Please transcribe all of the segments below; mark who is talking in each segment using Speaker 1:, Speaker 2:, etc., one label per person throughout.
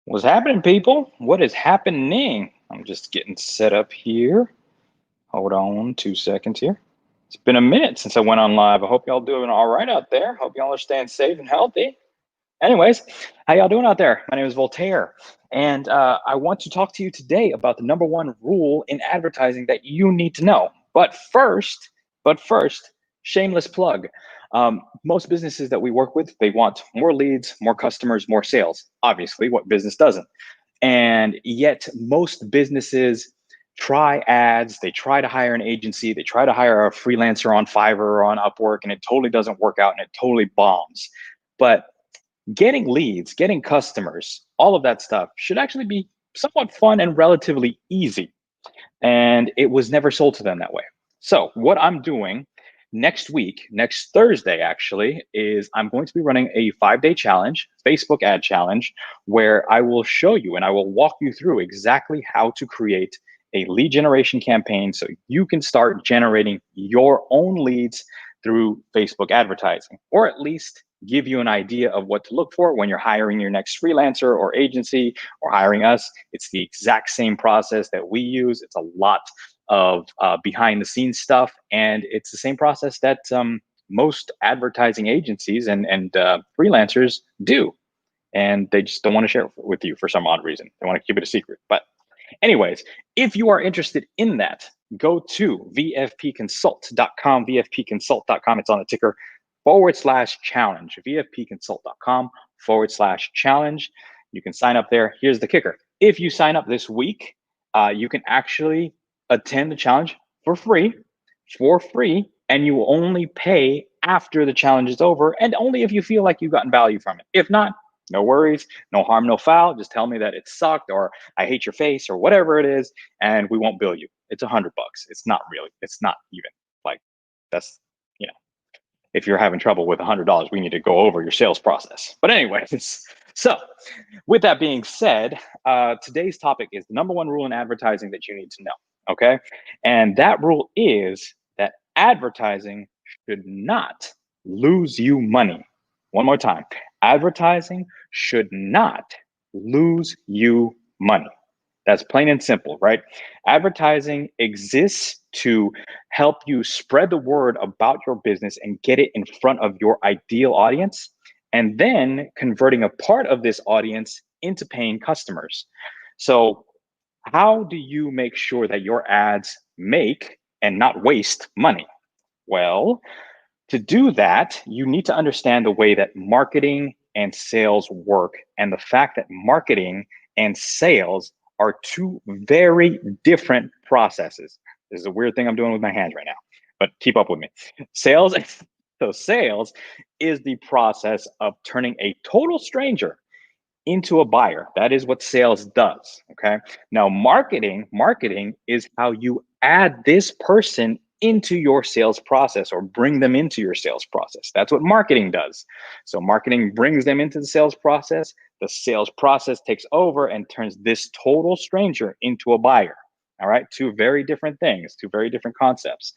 Speaker 1: What's happening, people? What is happening? I'm just getting set up here. Hold on 2 seconds here. It's been a minute since I went on live. I hope y'all doing all right out there. Hope y'all are staying safe and healthy. Anyways, how y'all doing out there? My name is Voltaire, and I want to talk to you today about the number one rule in advertising that you need to know. But first, shameless plug. Most businesses that we work with, they want more leads, more customers, more sales. Obviously, what business doesn't? And yet, most businesses try ads, they try to hire an agency, they try to hire a freelancer on Fiverr or on Upwork, and it totally doesn't work out and it totally bombs. But getting leads, getting customers, all of that stuff should actually be somewhat fun and relatively easy. And it was never sold to them that way. So, what I'm doing next week, next Thursday actually, is I'm going to be running a 5 day challenge, Facebook ad challenge, where I will show you and I will walk you through exactly how to create a lead generation campaign so you can start generating your own leads through Facebook advertising, or at least give you an idea of what to look for when you're hiring your next freelancer or agency or hiring us. It's the exact same process that we use. It's a lot of behind the scenes stuff, and it's the same process that most advertising agencies and freelancers do, and they just don't want to share it with you for some odd reason. They want to keep it a secret. But anyways, if you are interested in that, go to vfpconsult.com, vfpconsult.com. It's on the ticker /challenge, vfpconsult.com /challenge. You can sign up there. Here's the kicker. If you sign up this week, you can actually attend the challenge for free, and you will only pay after the challenge is over, and only if you feel like you've gotten value from it. If not, no worries, no harm, no foul. Just tell me that it sucked, or I hate your face, or whatever it is, and we won't bill you. It's $100. It's not really. It's not even like that's you know. If you're having trouble with $100, we need to go over your sales process. But anyways, so with that being said, today's topic is the number one rule in advertising that you need to know. Okay, and that rule is that advertising should not lose you money. One more time, advertising should not lose you money. That's plain and simple, right? Advertising exists to help you spread the word about your business and get it in front of your ideal audience, and then converting a part of this audience into paying customers. So, how do you make sure that your ads make and not waste money? Well, to do that, you need to understand the way that marketing and sales work, and the fact that marketing and sales are two very different processes. This is a weird thing I'm doing with my hands right now, but keep up with me. Sales, so sales is the process of turning a total stranger into a buyer. That is what sales does. Okay. Now, marketing is how you add this person into your sales process or bring them into your sales process. That's what marketing does. So, marketing brings them into the sales process. The sales process takes over and turns this total stranger into a buyer. All right. Two very different things, two very different concepts.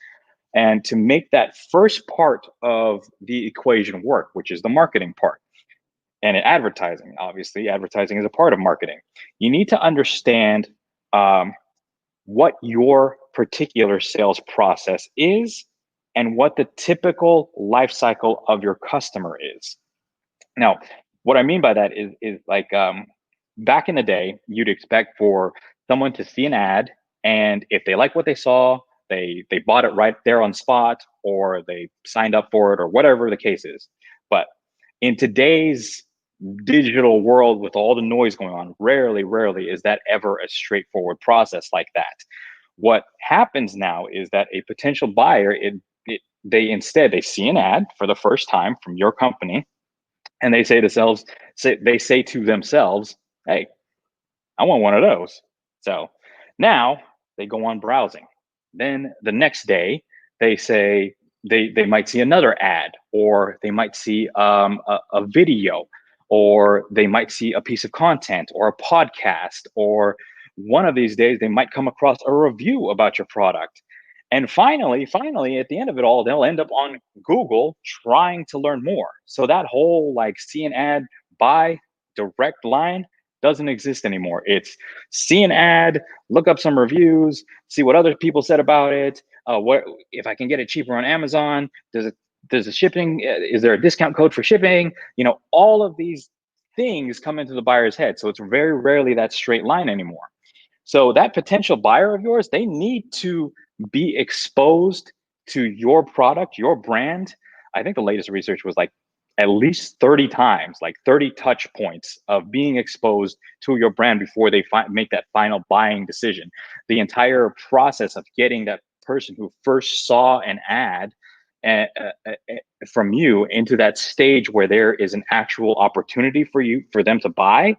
Speaker 1: And to make that first part of the equation work, which is the marketing part, and in advertising, obviously, advertising is a part of marketing. You need to understand um, what your particular sales process is and what the typical life cycle of your customer is. Now, what I mean by that is like back in the day, you'd expect for someone to see an ad, and if they like what they saw, they bought it right there on spot, or they signed up for it, or whatever the case is. But in today's digital world with all the noise going on, rarely is that ever a straightforward process like that. What happens now is that a potential buyer, they see an ad for the first time from your company, and they say to themselves, "Hey, I want one of those." So now they go on browsing. Then the next day, they say they might see another ad, or they might see a video, or they might see a piece of content or a podcast, or one of these days they might come across a review about your product. And finally, at the end of it all, they'll end up on Google trying to learn more. So that whole like see an ad, buy direct line, Doesn't exist anymore. It's see an ad, look up some reviews, see what other people said about it. What if I can get it cheaper on Amazon? Does the shipping? Is there a discount code for shipping? All of these things come into the buyer's head. So it's very rarely that straight line anymore. So that potential buyer of yours, they need to be exposed to your product, your brand. I think the latest research was like at least 30 times, like 30 touch points of being exposed to your brand before they make that final buying decision. The entire process of getting that person who first saw an ad uh, uh, uh, from you into that stage where there is an actual opportunity for them to buy,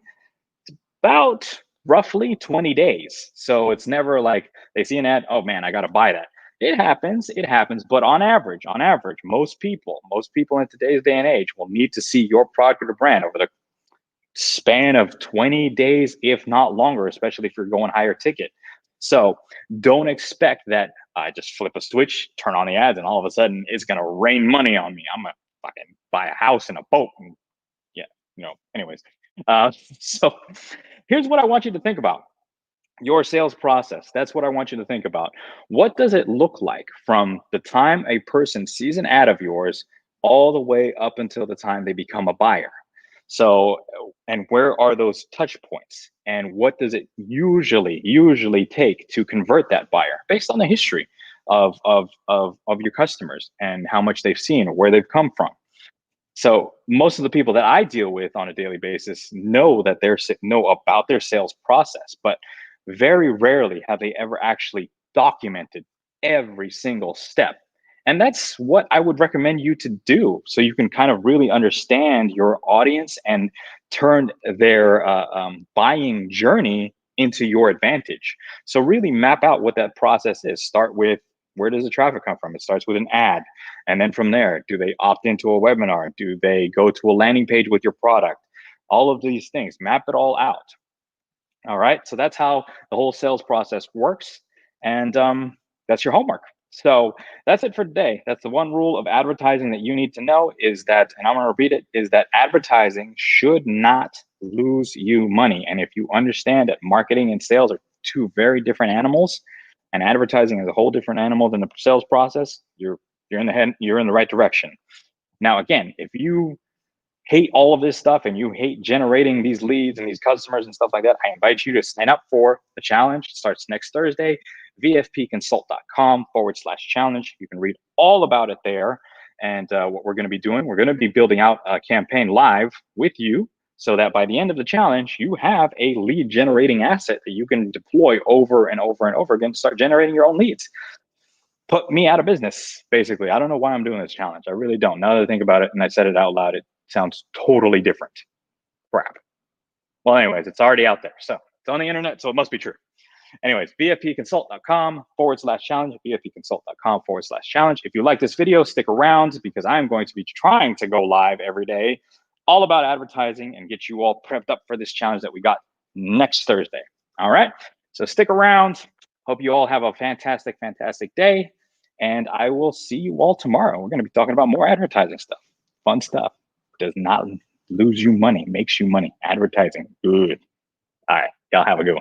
Speaker 1: about roughly 20 days. So it's never like they see an ad, oh man, I got to buy that. It happens, but on average, most people in today's day and age will need to see your product or brand over the span of 20 days, if not longer, especially if you're going higher ticket. So don't expect that I just flip a switch, turn on the ads, and all of a sudden it's going to rain money on me. I'm going to fucking buy a house and a boat. And yeah, anyways. So here's what I want you to think about: your sales process. That's what I want you to think about. What does it look like from the time a person sees an ad of yours all the way up until the time they become a buyer? So, and where are those touch points? And what does it usually take to convert that buyer based on the history of your customers and how much they've seen or where they've come from? So most of the people that I deal with on a daily basis know that know about their sales process, but very rarely have they ever actually documented every single step. And that's what I would recommend you to do, so you can kind of really understand your audience and turn their buying journey into your advantage. So really map out what that process is. Start with, where does the traffic come from? It starts with an ad. And then from there, do they opt into a webinar? Do they go to a landing page with your product? All of these things, map it all out. All right. So that's how the whole sales process works. And that's your homework. So that's it for today. That's the one rule of advertising that you need to know, is that, and I'm going to repeat it, is that advertising should not lose you money. And if you understand that marketing and sales are two very different animals, and advertising is a whole different animal than the sales process, you're in the right direction. Now, again, if you hate all of this stuff and you hate generating these leads and these customers and stuff like that, I invite you to sign up for the challenge. It starts next Thursday, vfpconsult.com/challenge. You can read all about it there. And what we're going to be doing, we're going to be building out a campaign live with you, so that by the end of the challenge, you have a lead generating asset that you can deploy over and over and over again to start generating your own leads. Put me out of business, basically. I don't know why I'm doing this challenge. I really don't. Now that I think about it and I said it out loud, it sounds totally different. Crap. Well, anyways, it's already out there. So it's on the internet, so it must be true. Anyways, vfpconsult.com/challenge, vfpconsult.com/challenge. If you like this video, stick around, because I'm going to be trying to go live every day, all about advertising, and get you all prepped up for this challenge that we got next Thursday. All right. So stick around. Hope you all have a fantastic, fantastic day. And I will see you all tomorrow. We're going to be talking about more advertising stuff. Fun stuff. Does not lose you money, makes you money. Advertising, good. All right. Y'all have a good one.